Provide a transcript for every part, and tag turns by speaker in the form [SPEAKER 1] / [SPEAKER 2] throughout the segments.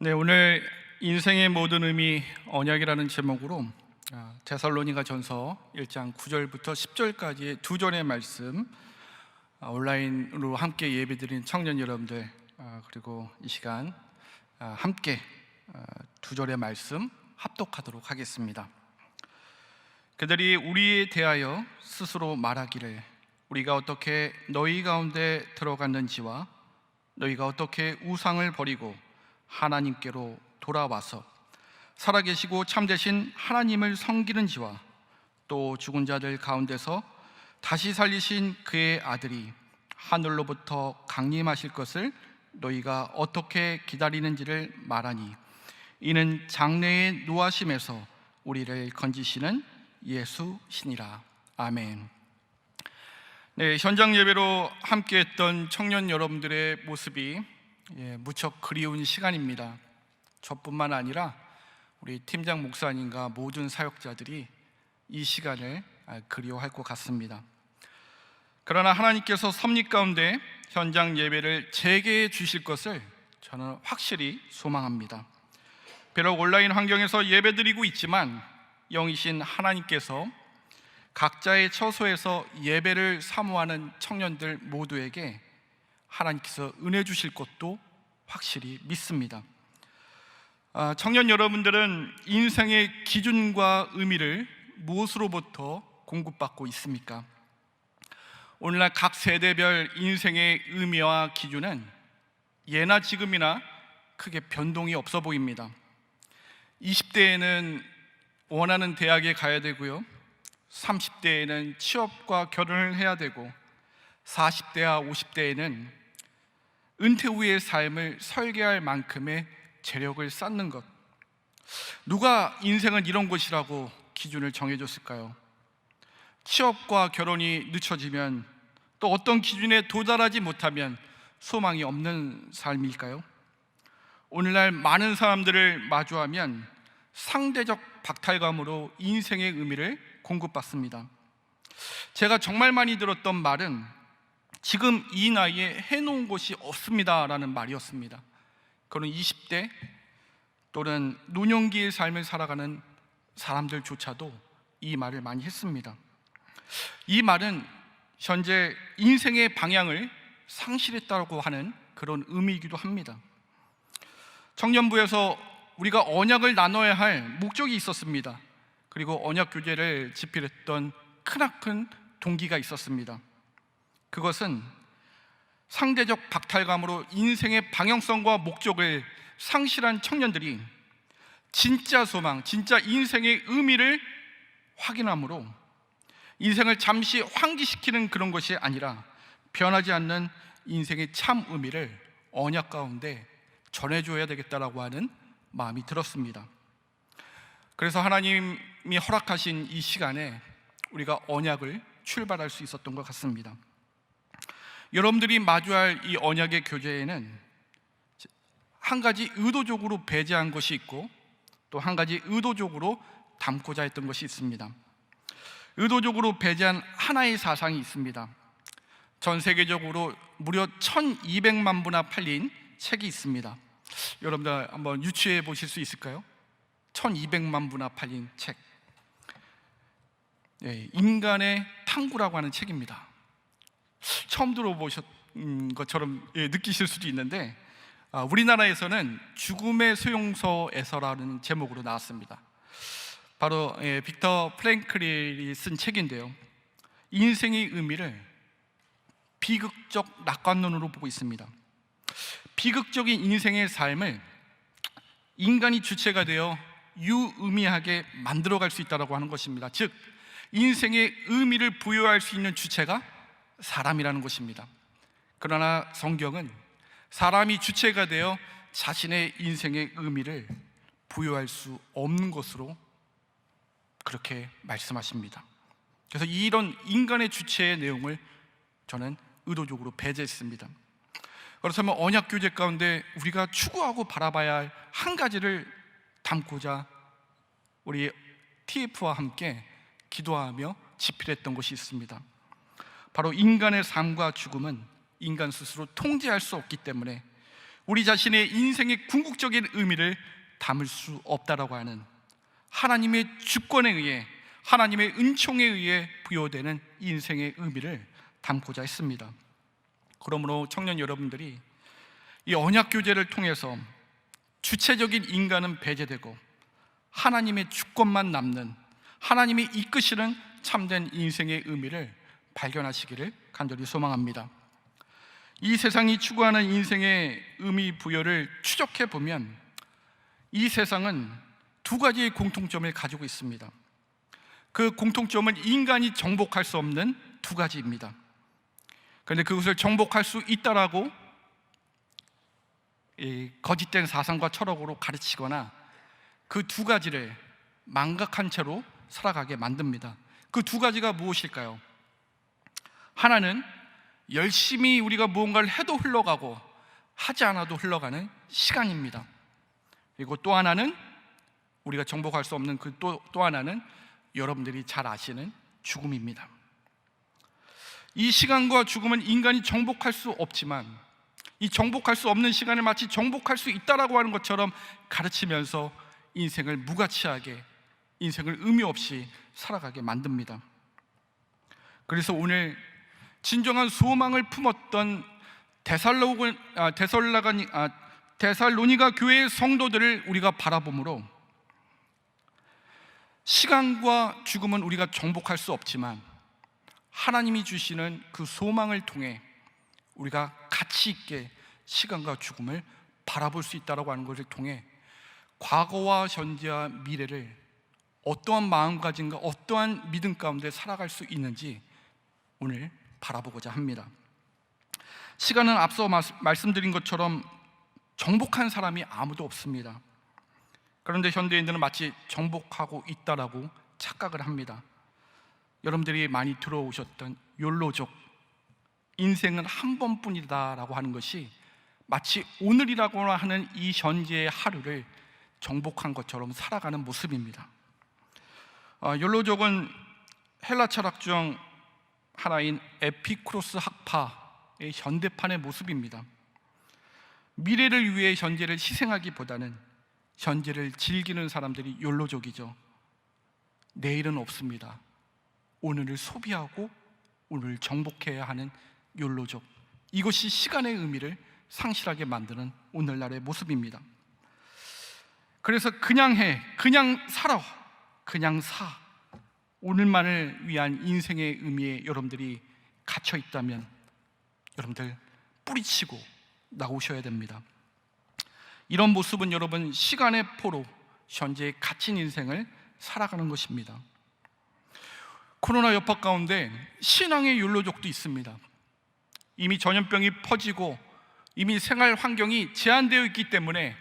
[SPEAKER 1] 네, 오늘 인생의 모든 의미 언약이라는 제목으로 데살로니가전서 1장 9절부터 10절까지의 두 절의 말씀, 온라인으로 함께 예배드린 청년 여러분들, 그리고 이 시간 함께 두 절의 말씀 합독하도록 하겠습니다. 그들이 우리에 대하여 스스로 말하기를, 우리가 어떻게 너희 가운데 들어갔는지와 너희가 어떻게 우상을 버리고 하나님께로 돌아와서 살아계시고 참되신 하나님을 섬기는지와 또 죽은 자들 가운데서 다시 살리신 그의 아들이 하늘로부터 강림하실 것을 너희가 어떻게 기다리는지를 말하니, 이는 장래의 노하심에서 우리를 건지시는 예수시니라. 아멘. 네, 현장 예배로 함께했던 청년 여러분들의 모습이 무척 그리운 시간입니다. 저뿐만 아니라 우리 팀장 목사님과 모든 사역자들이 이 시간을 그리워할 것 같습니다. 그러나 하나님께서 섭리 가운데 현장 예배를 재개해 주실 것을 저는 확실히 소망합니다. 비록 온라인 환경에서 예배드리고 있지만 영이신 하나님께서 각자의 처소에서 예배를 사모하는 청년들 모두에게 하나님께서 은혜 주실 것도 확실히 믿습니다. 청년 여러분들은 인생의 기준과 의미를 무엇으로부터 공급받고 있습니까? 오늘날 각 세대별 인생의 의미와 기준은 예나 지금이나 크게 변동이 없어 보입니다. 20대에는 원하는 대학에 가야 되고요, 30대에는 취업과 결혼을 해야 되고, 40대와 50대에는 은퇴 후의 삶을 설계할 만큼의 재력을 쌓는 것. 누가 인생은 이런 것이라고 기준을 정해줬을까요? 취업과 결혼이 늦춰지면, 또 어떤 기준에 도달하지 못하면 소망이 없는 삶일까요? 오늘날 많은 사람들을 마주하면 상대적 박탈감으로 인생의 의미를 공급받습니다. 제가 정말 많이 들었던 말은 지금 이 나이에 해놓은 것이 없습니다 라는 말이었습니다. 그런 20대 또는 노년기의 삶을 살아가는 사람들조차도 이 말을 많이 했습니다. 이 말은 현재 인생의 방향을 상실했다고 하는 그런 의미이기도 합니다. 청년부에서 우리가 언약을 나눠야 할 목적이 있었습니다. 그리고 언약 교제를 집필했던 크나큰 동기가 있었습니다. 그것은 상대적 박탈감으로 인생의 방향성과 목적을 상실한 청년들이 진짜 소망, 진짜 인생의 의미를 확인함으로 인생을 잠시 환기시키는 그런 것이 아니라 변하지 않는 인생의 참 의미를 언약 가운데 전해줘야 되겠다라고 하는 마음이 들었습니다. 그래서 하나님이 허락하신 이 시간에 우리가 언약을 출발할 수 있었던 것 같습니다. 여러분들이 마주할 이 언약의 교제에는 한 가지 의도적으로 배제한 것이 있고, 또 한 가지 의도적으로 담고자 했던 것이 있습니다. 의도적으로 배제한 하나의 사상이 있습니다. 전 세계적으로 무려 1200만 부나 팔린 책이 있습니다. 여러분들 한번 유추해 보실 수 있을까요? 1200만 부나 팔린 책, 인간의 탐구라고 하는 책입니다. 처음 들어보신 것처럼 느끼실 수도 있는데, 우리나라에서는 죽음의 수용소에서라는 제목으로 나왔습니다. 바로 빅터 프랭클이 쓴 책인데요, 인생의 의미를 비극적 낙관론으로 보고 있습니다. 비극적인 인생의 삶을 인간이 주체가 되어 유의미하게 만들어갈 수 있다고 하는 것입니다. 즉, 인생의 의미를 부여할 수 있는 주체가 사람이라는 것입니다. 그러나 성경은 사람이 주체가 되어 자신의 인생의 의미를 부여할 수 없는 것으로 그렇게 말씀하십니다. 그래서 이런 인간의 주체의 내용을 저는 의도적으로 배제했습니다. 그렇다면 언약 교제 가운데 우리가 추구하고 바라봐야 할 한 가지를 담고자 우리 TF와 함께 기도하며 집필했던 것이 있습니다. 바로 인간의 삶과 죽음은 인간 스스로 통제할 수 없기 때문에 우리 자신의 인생의 궁극적인 의미를 담을 수 없다라고 하는 하나님의 주권에 의해, 하나님의 은총에 의해 부여되는 인생의 의미를 담고자 했습니다. 그러므로 청년 여러분들이 이 언약 교제를 통해서 주체적인 인간은 배제되고 하나님의 주권만 남는, 하나님이 이끄시는 참된 인생의 의미를 발견하시기를 간절히 소망합니다. 이 세상이 추구하는 인생의 의미 부여를 추적해 보면 이 세상은 두 가지의 공통점을 가지고 있습니다. 그 공통점은 인간이 정복할 수 없는 두 가지입니다. 그런데 그것을 정복할 수 있다라고 거짓된 사상과 철학으로 가르치거나 그 두 가지를 망각한 채로 살아가게 만듭니다. 그 두 가지가 무엇일까요? 하나는 열심히 우리가 무언가를 해도 흘러가고 하지 않아도 흘러가는 시간입니다. 그리고 또 하나는 우리가 정복할 수 없는 그 또 하나는 여러분들이 잘 아시는 죽음입니다. 이 시간과 죽음은 인간이 정복할 수 없지만 이 정복할 수 없는 시간을 마치 정복할 수 있다라고 하는 것처럼 가르치면서 인생을 무가치하게, 인생을 의미 없이 살아가게 만듭니다. 그래서 오늘 진정한 소망을 품었던 데살로니가 교회의 성도들을 우리가 바라보므로 시간과 죽음은 우리가 정복할 수 없지만 하나님이 주시는 그 소망을 통해 우리가 가치 있게 시간과 죽음을 바라볼 수 있다고 하는 것을 통해 과거와 현재와 미래를 어떠한 마음가짐과 어떠한 믿음 가운데 살아갈 수 있는지 오늘 바라보고자 합니다. 시간은 앞서 말씀드린 것처럼 정복한 사람이 아무도 없습니다. 그런데 현대인들은 마치 정복하고 있다라고 착각을 합니다. 여러분들이 많이 들어오셨던 욜로족, 인생은 한 번뿐이다라고 하는 것이 마치 오늘이라고 하는 이 현재의 하루를 정복한 것처럼 살아가는 모습입니다. 욜로족은 헬라 철학 중 하나인 에피쿠로스 학파의 현대판의 모습입니다. 미래를 위해 현재를 희생하기보다는 현재를 즐기는 사람들이 욜로족이죠. 내일은 없습니다. 오늘을 소비하고 오늘을 정복해야 하는 욜로족, 이것이 시간의 의미를 상실하게 만드는 오늘날의 모습입니다. 그래서 그냥 해, 그냥 살아, 그냥 사, 오늘만을 위한 인생의 의미에 여러분들이 갇혀 있다면 여러분들 뿌리치고 나오셔야 됩니다. 이런 모습은 여러분 시간의 포로 현재의 갇힌 인생을 살아가는 것입니다. 코로나 여파 가운데 신앙의 욜로족도 있습니다. 이미 전염병이 퍼지고 이미 생활 환경이 제한되어 있기 때문에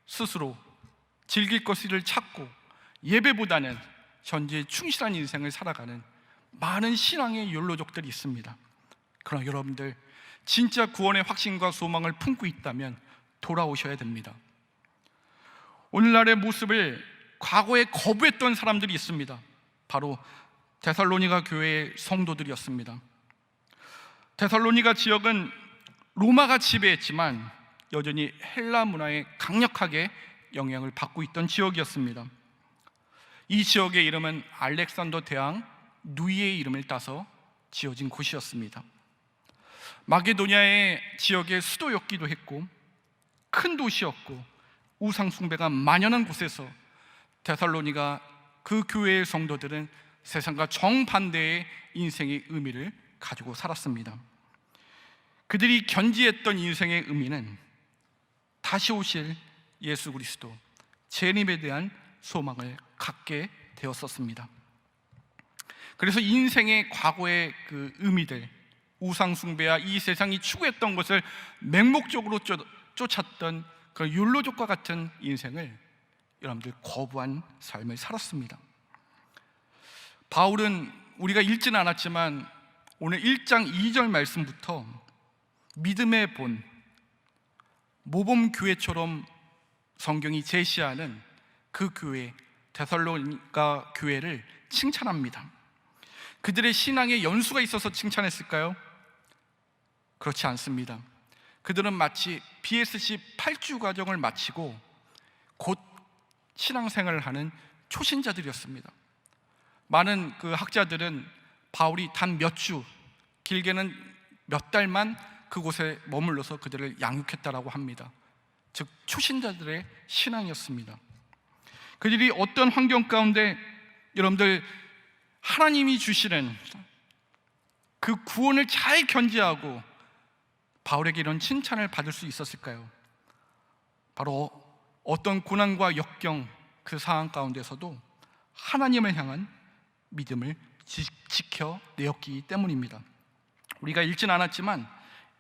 [SPEAKER 1] 스스로 즐길 것을 찾고 예배보다는 현재에 충실한 인생을 살아가는 많은 신앙의 욜로족들이 있습니다. 그러나 여러분들 진짜 구원의 확신과 소망을 품고 있다면 돌아오셔야 됩니다. 오늘날의 모습을 과거에 거부했던 사람들이 있습니다. 바로 데살로니가 교회의 성도들이었습니다. 데살로니가 지역은 로마가 지배했지만 여전히 헬라 문화에 강력하게 영향을 받고 있던 지역이었습니다. 이 지역의 이름은 알렉산더 대왕 누이의 이름을 따서 지어진 곳이었습니다. 마게도냐의 지역의 수도였기도 했고 큰 도시였고 우상 숭배가 만연한 곳에서 데살로니가 그 교회의 성도들은 세상과 정반대의 인생의 의미를 가지고 살았습니다. 그들이 견지했던 인생의 의미는 다시 오실 예수 그리스도, 재림에 대한 소망을 갖게 되었었습니다. 그래서 인생의 과거의 그 의미들, 우상 숭배와 이 세상이 추구했던 것을 맹목적으로 쫓았던 그 욜로족과 같은 인생을 여러분들 거부한 삶을 살았습니다. 바울은 우리가 읽지는 않았지만 오늘 1장 2절 말씀부터 믿음의 본, 모범교회처럼 성경이 제시하는 그 교회, 데살로니가 교회를 칭찬합니다. 그들의 신앙에 연수가 있어서 칭찬했을까요? 그렇지 않습니다. 그들은 마치 BSC 8주 과정을 마치고 곧 신앙생활을 하는 초신자들이었습니다. 많은 그 학자들은 바울이 단 몇 주, 길게는 몇 달만 그곳에 머물러서 그들을 양육했다라고 합니다. 즉 초신자들의 신앙이었습니다. 그들이 어떤 환경 가운데 여러분들 하나님이 주시는 그 구원을 잘 견지하고 바울에게 이런 칭찬을 받을 수 있었을까요? 바로 어떤 고난과 역경 그 상황 가운데서도 하나님을 향한 믿음을 지켜내었기 때문입니다. 우리가 읽진 않았지만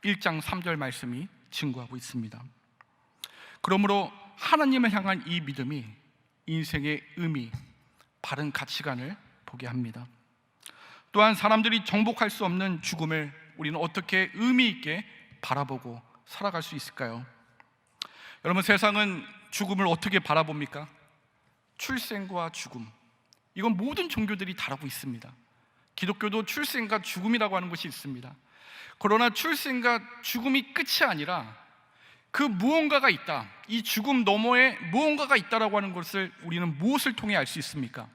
[SPEAKER 1] 1장 3절 말씀이 증거하고 있습니다. 그러므로 하나님을 향한 이 믿음이 인생의 의미, 바른 가치관을 보게 합니다. 또한 사람들이 정복할 수 없는 죽음을 우리는 어떻게 의미 있게 바라보고 살아갈 수 있을까요? 여러분, 세상은 죽음을 어떻게 바라봅니까? 출생과 죽음, 이건 모든 종교들이 다루고 있습니다. 기독교도 출생과 죽음이라고 하는 것이 있습니다. 그러나 출생과 죽음이 끝이 아니라 그 무언가가 있다, 이 죽음 너머에 무언가가 있다라고 하는 것을 우리는 무엇을 통해 알 수 있습니까?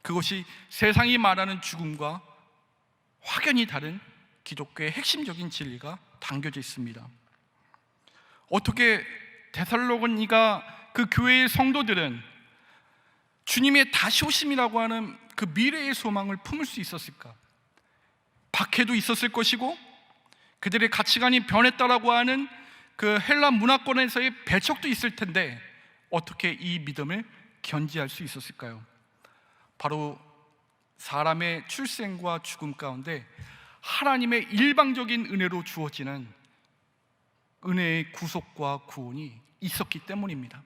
[SPEAKER 1] 그것이 세상이 말하는 죽음과 확연히 다른 기독교의 핵심적인 진리가 담겨져 있습니다. 어떻게 데살로니가 그 교회의 성도들은 주님의 다시 오심이라고 하는 그 미래의 소망을 품을 수 있었을까? 박해도 있었을 것이고 그들의 가치관이 변했다라고 하는 그 헬라 문화권에서의 배척도 있을 텐데 어떻게 이 믿음을 견지할 수 있었을까요? 바로 사람의 출생과 죽음 가운데 하나님의 일방적인 은혜로 주어지는 은혜의 구속과 구원이 있었기 때문입니다.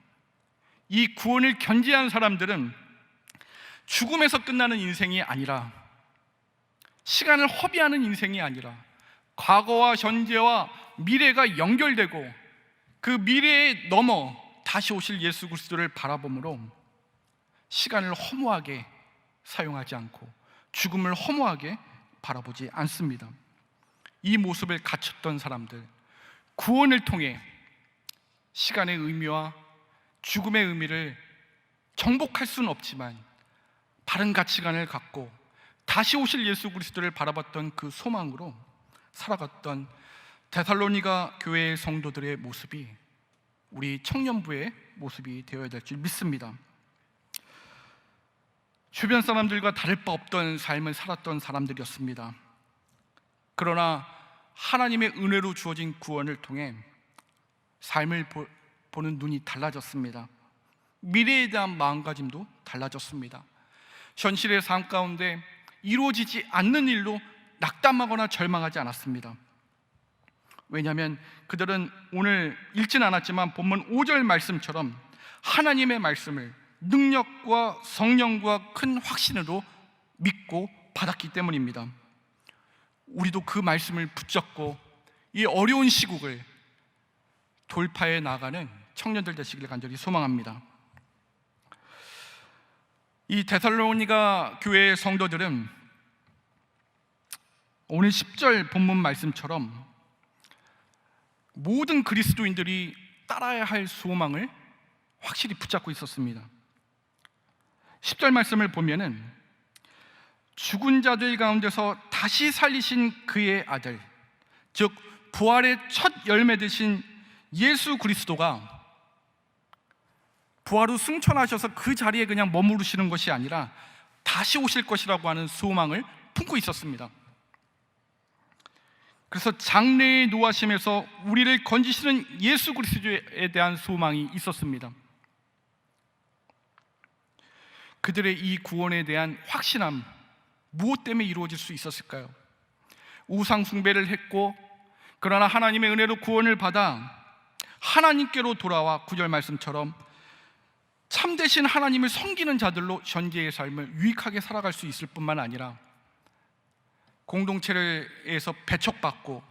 [SPEAKER 1] 이 구원을 견지한 사람들은 죽음에서 끝나는 인생이 아니라, 시간을 허비하는 인생이 아니라 과거와 현재와 미래가 연결되고 그 미래에 넘어 다시 오실 예수 그리스도를 바라보므로 시간을 허무하게 사용하지 않고 죽음을 허무하게 바라보지 않습니다. 이 모습을 갖췄던 사람들, 구원을 통해 시간의 의미와 죽음의 의미를 정복할 수는 없지만 바른 가치관을 갖고 다시 오실 예수 그리스도를 바라봤던 그 소망으로 살아갔던 데살로니가 교회의 성도들의 모습이 우리 청년부의 모습이 되어야 될 줄 믿습니다. 주변 사람들과 다를 바 없던 삶을 살았던 사람들이었습니다. 그러나 하나님의 은혜로 주어진 구원을 통해 삶을 보는 눈이 달라졌습니다. 미래에 대한 마음가짐도 달라졌습니다. 현실의 삶 가운데 이루어지지 않는 일로 낙담하거나 절망하지 않았습니다. 왜냐하면 그들은 오늘 읽진 않았지만 본문 5절 말씀처럼 하나님의 말씀을 능력과 성령과 큰 확신으로 믿고 받았기 때문입니다. 우리도 그 말씀을 붙잡고 이 어려운 시국을 돌파해 나가는 청년들 되시길 간절히 소망합니다. 이 데살로니가 교회의 성도들은 오늘 10절 본문 말씀처럼 모든 그리스도인들이 따라야 할 소망을 확실히 붙잡고 있었습니다. 10절 말씀을 보면은 죽은 자들 가운데서 다시 살리신 그의 아들, 즉 부활의 첫 열매 되신 예수 그리스도가 부활 후 승천하셔서 그 자리에 그냥 머무르시는 것이 아니라 다시 오실 것이라고 하는 소망을 품고 있었습니다. 그래서 장래의 노하심에서 우리를 건지시는 예수 그리스도에 대한 소망이 있었습니다. 그들의 이 구원에 대한 확신함, 무엇 때문에 이루어질 수 있었을까요? 우상 숭배를 했고 그러나 하나님의 은혜로 구원을 받아 하나님께로 돌아와 9절 말씀처럼 참되신 하나님을 섬기는 자들로 현재의 삶을 유익하게 살아갈 수 있을 뿐만 아니라 공동체에서 배척받고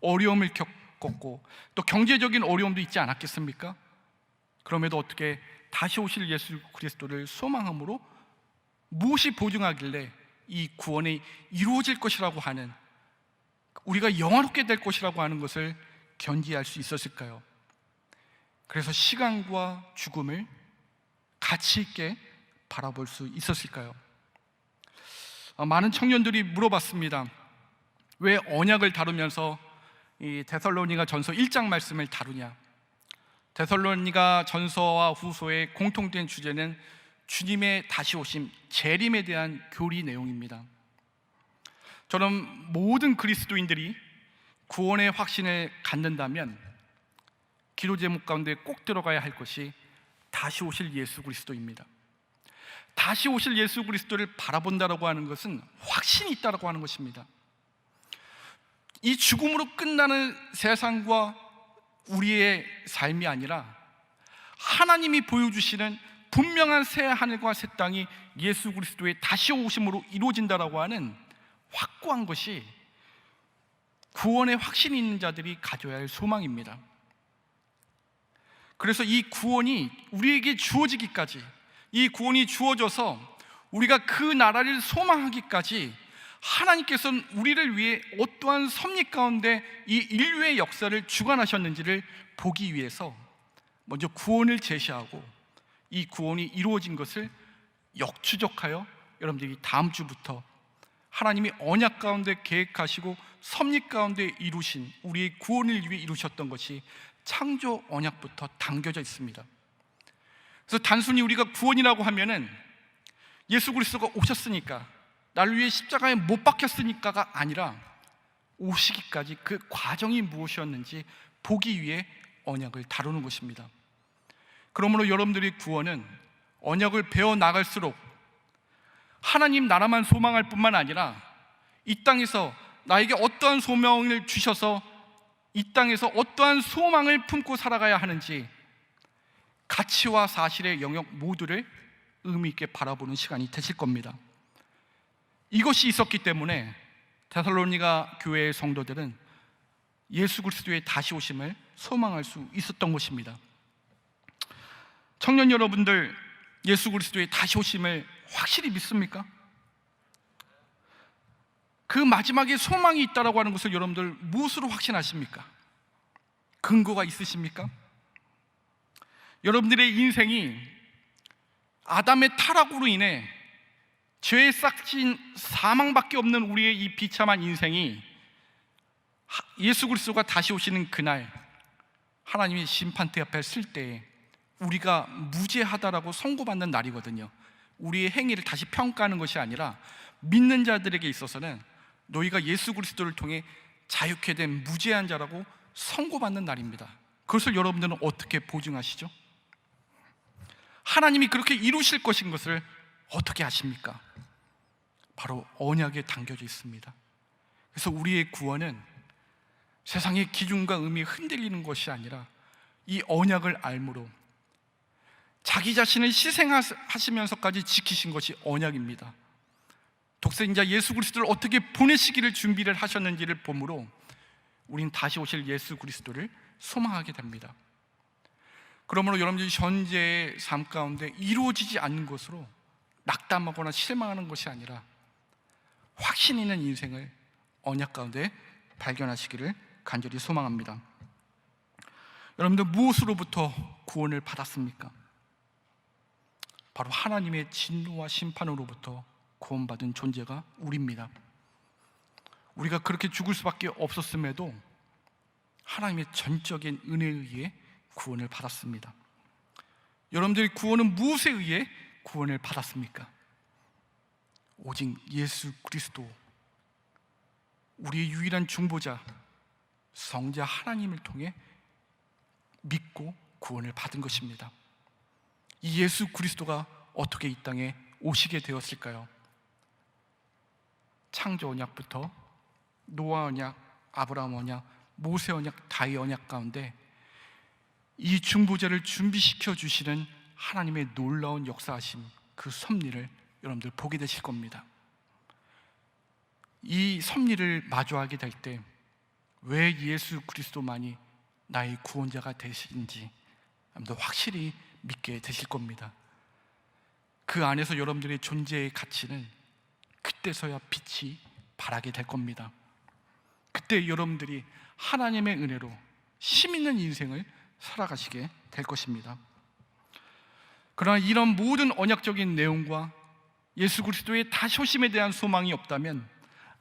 [SPEAKER 1] 어려움을 겪었고 또 경제적인 어려움도 있지 않았겠습니까? 그럼에도 어떻게 다시 오실 예수 그리스도를 소망함으로 무엇이 보증하길래 이 구원이 이루어질 것이라고 하는, 우리가 영화롭게 될 것이라고 하는 것을 견디할 수 있었을까요? 그래서 시간과 죽음을 가치 있게 바라볼 수 있었을까요? 많은 청년들이 물어봤습니다. 왜 언약을 다루면서 이 데살로니가 전서 1장 말씀을 다루냐? 데살로니가 전서와 후서의 공통된 주제는 주님의 다시 오심, 재림에 대한 교리 내용입니다. 저는 모든 그리스도인들이 구원의 확신을 갖는다면 기도 제목 가운데 꼭 들어가야 할 것이 다시 오실 예수 그리스도입니다. 다시 오실 예수 그리스도를 바라본다라고 하는 것은 확신이 있다라고 하는 것입니다. 이 죽음으로 끝나는 세상과 우리의 삶이 아니라 하나님이 보여주시는 분명한 새 하늘과 새 땅이 예수 그리스도의 다시 오심으로 이루어진다라고 하는 확고한 것이 구원의 확신이 있는 자들이 가져야 할 소망입니다. 그래서 이 구원이 우리에게 주어지기까지, 이 구원이 주어져서 우리가 그 나라를 소망하기까지 하나님께서는 우리를 위해 어떠한 섭리 가운데 이 인류의 역사를 주관하셨는지를 보기 위해서 먼저 구원을 제시하고 이 구원이 이루어진 것을 역추적하여 여러분들이 다음 주부터 하나님이 언약 가운데 계획하시고 섭리 가운데 이루신 우리의 구원을 위해 이루셨던 것이 창조 언약부터 담겨져 있습니다. 그래서 단순히 우리가 구원이라고 하면은 예수 그리스도가 오셨으니까, 나를 위해 십자가에 못 박혔으니까가 아니라 오시기까지 그 과정이 무엇이었는지 보기 위해 언약을 다루는 것입니다. 그러므로 여러분들의 구원은 언약을 배워 나갈수록 하나님 나라만 소망할 뿐만 아니라 이 땅에서 나에게 어떠한 소명을 주셔서 이 땅에서 어떠한 소망을 품고 살아가야 하는지 가치와 사실의 영역 모두를 의미 있게 바라보는 시간이 되실 겁니다. 이것이 있었기 때문에 데살로니가 교회의 성도들은 예수 그리스도의 다시 오심을 소망할 수 있었던 것입니다. 청년 여러분들, 예수 그리스도의 다시 오심을 확실히 믿습니까? 그 마지막에 소망이 있다라고 하는 것을 여러분들 무엇으로 확신하십니까? 근거가 있으십니까? 여러분들의 인생이 아담의 타락으로 인해 죄에 싹진 사망밖에 없는 우리의 이 비참한 인생이 예수 그리스도가 다시 오시는 그날 하나님의 심판대 앞에 쓸 때에 우리가 무죄하다라고 선고받는 날이거든요. 우리의 행위를 다시 평가하는 것이 아니라 믿는 자들에게 있어서는 너희가 예수 그리스도를 통해 자유케 된 무죄한 자라고 선고받는 날입니다. 그것을 여러분들은 어떻게 보증하시죠? 하나님이 그렇게 이루실 것인 것을 어떻게 아십니까? 바로 언약에 담겨져 있습니다. 그래서 우리의 구원은 세상의 기준과 의미에 흔들리는 것이 아니라 이 언약을 알므로 자기 자신을 희생하시면서까지 지키신 것이 언약입니다. 독생자 예수 그리스도를 어떻게 보내시기를 준비를 하셨는지를 보므로 우린 다시 오실 예수 그리스도를 소망하게 됩니다. 그러므로 여러분들이 현재의 삶 가운데 이루어지지 않는 것으로 낙담하거나 실망하는 것이 아니라 확신 있는 인생을 언약 가운데 발견하시기를 간절히 소망합니다. 여러분들 무엇으로부터 구원을 받았습니까? 바로 하나님의 진노와 심판으로부터 구원받은 존재가 우리입니다. 우리가 그렇게 죽을 수밖에 없었음에도 하나님의 전적인 은혜에 의해 구원을 받았습니다. 여러분들의 구원은 무엇에 의해 구원을 받았습니까? 오직 예수 그리스도, 우리의 유일한 중보자 성자 하나님을 통해 믿고 구원을 받은 것입니다. 이 예수 그리스도가 어떻게 이 땅에 오시게 되었을까요? 창조 언약부터 노아 언약, 아브라함 언약, 모세 언약, 다윗 언약 가운데 이 중보자를 준비시켜 주시는 하나님의 놀라운 역사하심, 그 섭리를 여러분들 보게 되실 겁니다. 이 섭리를 마주하게 될 때 왜 예수 그리스도만이 나의 구원자가 되시는지 여러분들 확실히 믿게 되실 겁니다. 그 안에서 여러분들의 존재의 가치는 그때서야 빛이 발하게 될 겁니다. 그때 여러분들이 하나님의 은혜로 힘 있는 인생을 살아가시게 될 것입니다. 그러나 이런 모든 언약적인 내용과 예수 그리스도의 다시 오심에 대한 소망이 없다면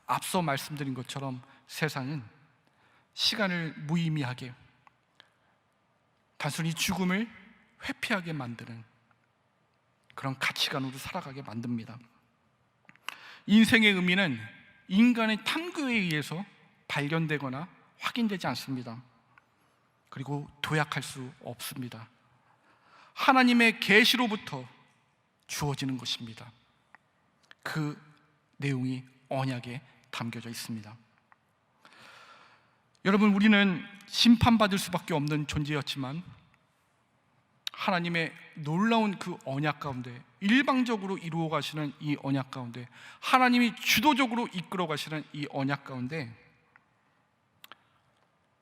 [SPEAKER 1] 앞서 말씀드린 것처럼 세상은 시간을 무의미하게, 단순히 죽음을 회피하게 만드는 그런 가치관으로 살아가게 만듭니다. 인생의 의미는 인간의 탐구에 의해서 발견되거나 확인되지 않습니다. 그리고 도약할 수 없습니다. 하나님의 계시로부터 주어지는 것입니다. 그 내용이 언약에 담겨져 있습니다. 여러분, 우리는 심판받을 수밖에 없는 존재였지만 하나님의 놀라운 그 언약 가운데, 일방적으로 이루어 가시는 이 언약 가운데, 하나님이 주도적으로 이끌어 가시는 이 언약 가운데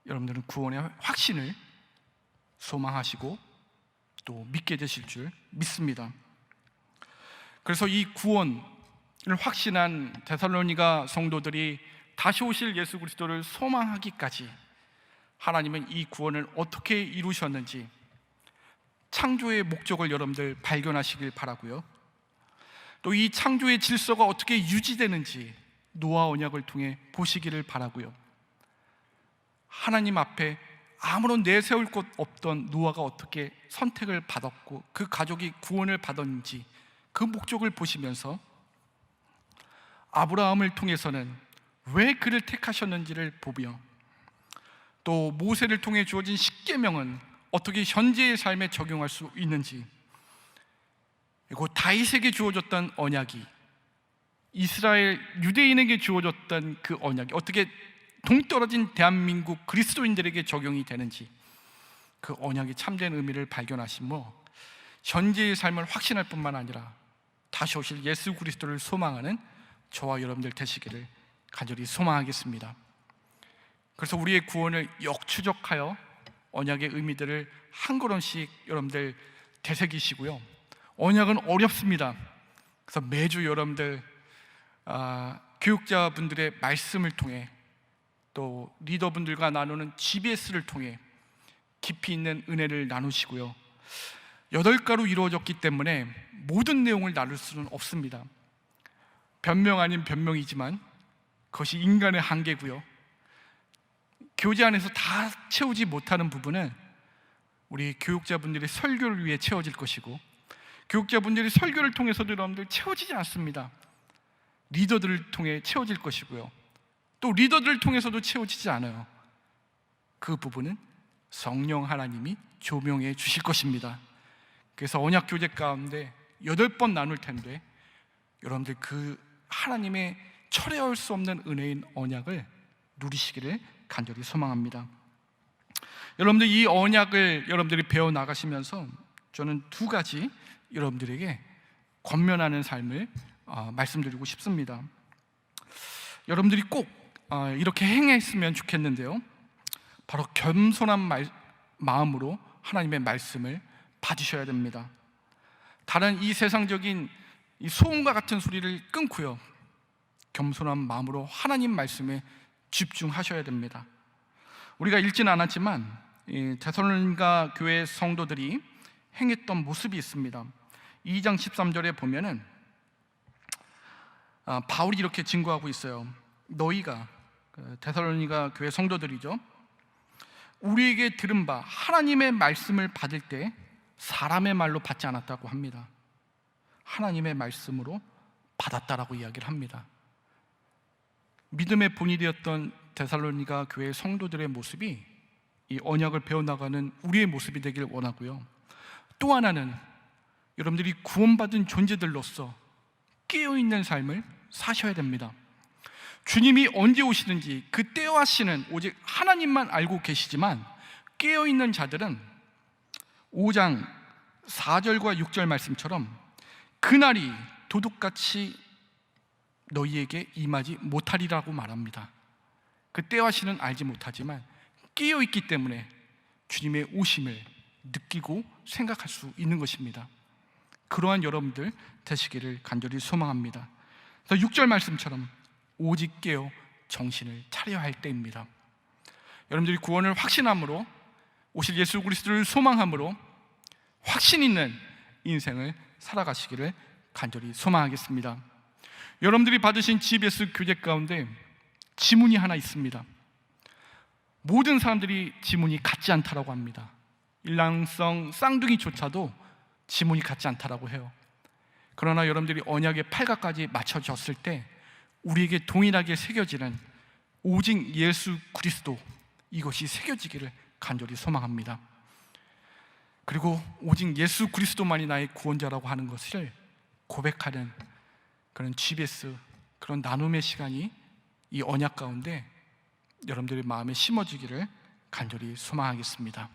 [SPEAKER 1] 여러분들은 구원의 확신을 소망하시고 또 믿게 되실 줄 믿습니다. 그래서 이 구원을 확신한 데살로니가 성도들이 다시 오실 예수 그리스도를 소망하기까지 하나님은 이 구원을 어떻게 이루셨는지 창조의 목적을 여러분들 발견하시길 바라고요. 또 이 창조의 질서가 어떻게 유지되는지 노아 언약을 통해 보시기를 바라고요. 하나님 앞에 아무런 내세울 것 없던 노아가 어떻게 선택을 받았고 그 가족이 구원을 받았는지 그 목적을 보시면서 아브라함을 통해서는 왜 그를 택하셨는지를 보며, 또 모세를 통해 주어진 십계명은 어떻게 현재의 삶에 적용할 수 있는지, 그리고 다윗에게 주어졌던 언약이 이스라엘 유대인에게 주어졌던 그 언약이 어떻게 동떨어진 대한민국 그리스도인들에게 적용이 되는지, 그 언약의 참된 의미를 발견하시며 현재의 삶을 확신할 뿐만 아니라 다시 오실 예수 그리스도를 소망하는 저와 여러분들 되시기를 간절히 소망하겠습니다. 그래서 우리의 구원을 역추적하여 언약의 의미들을 한 걸음씩 여러분들 되새기시고요. 언약은 어렵습니다. 그래서 매주 여러분들 교육자분들의 말씀을 통해 또 리더분들과 나누는 GBS를 통해 깊이 있는 은혜를 나누시고요. 8가로 이루어졌기 때문에 모든 내용을 나눌 수는 없습니다. 변명 아닌 변명이지만 그것이 인간의 한계고요. 교재 안에서 다 채우지 못하는 부분은 우리 교육자분들의 설교를 위해 채워질 것이고, 교육자분들이 설교를 통해서도 여러분들 채워지지 않습니다. 리더들을 통해 채워질 것이고요. 또 리더들을 통해서도 채워지지 않아요. 그 부분은 성령 하나님이 조명해 주실 것입니다. 그래서 언약 교재 가운데 8번 나눌 텐데 여러분들 그 하나님의 철회할 수 없는 은혜인 언약을 누리시기를 간절히 소망합니다. 여러분들 이 언약을 여러분들이 배워 나가시면서 저는 2가지 여러분들에게 권면하는 삶을 말씀드리고 싶습니다. 여러분들이 꼭 이렇게 행했으면 좋겠는데요, 바로 겸손한 마음으로 하나님의 말씀을 받으셔야 됩니다. 다른 이 세상적인 이 소음과 같은 소리를 끊고요, 겸손한 마음으로 하나님 말씀에 집중하셔야 됩니다. 우리가 읽지는 않았지만 데살로니가 교회 성도들이 행했던 모습이 있습니다. 2장 13절에 보면은 바울이 이렇게 증거하고 있어요. 너희가, 데살로니가 교회 성도들이죠, 우리에게 들은 바 하나님의 말씀을 받을 때 사람의 말로 받지 않았다고 합니다. 하나님의 말씀으로 받았다라고 이야기를 합니다. 믿음의 본이 되었던 데살로니가 교회 성도들의 모습이 이 언약을 배워나가는 우리의 모습이 되길 원하고요. 또 하나는 여러분들이 구원받은 존재들로서 깨어있는 삶을 사셔야 됩니다. 주님이 언제 오시는지 그 때와 시는 오직 하나님만 알고 계시지만, 깨어있는 자들은 5장 4절과 6절 말씀처럼 그날이 도둑같이 너희에게 임하지 못하리라고 말합니다. 그 때와 시는 알지 못하지만 깨어있기 때문에 주님의 오심을 느끼고 생각할 수 있는 것입니다. 그러한 여러분들 되시기를 간절히 소망합니다. 그래서 6절 말씀처럼 오직 깨어 정신을 차려야 할 때입니다. 여러분들이 구원을 확신함으로, 오실 예수 그리스도를 소망함으로 확신 있는 인생을 살아가시기를 간절히 소망하겠습니다. 여러분들이 받으신 GBS 교재 가운데 지문이 하나 있습니다. 모든 사람들이 지문이 같지 않다라고 합니다. 일랑성 쌍둥이조차도 지문이 같지 않다라고 해요. 그러나 여러분들이 언약의 팔각까지 맞춰졌을 때 우리에게 동일하게 새겨지는 오직 예수 그리스도, 이것이 새겨지기를 간절히 소망합니다. 그리고 오직 예수 그리스도만이 나의 구원자라고 하는 것을 고백하는 그런 GBS, 그런 나눔의 시간이 이 언약 가운데 여러분들의 마음에 심어지기를 간절히 소망하겠습니다.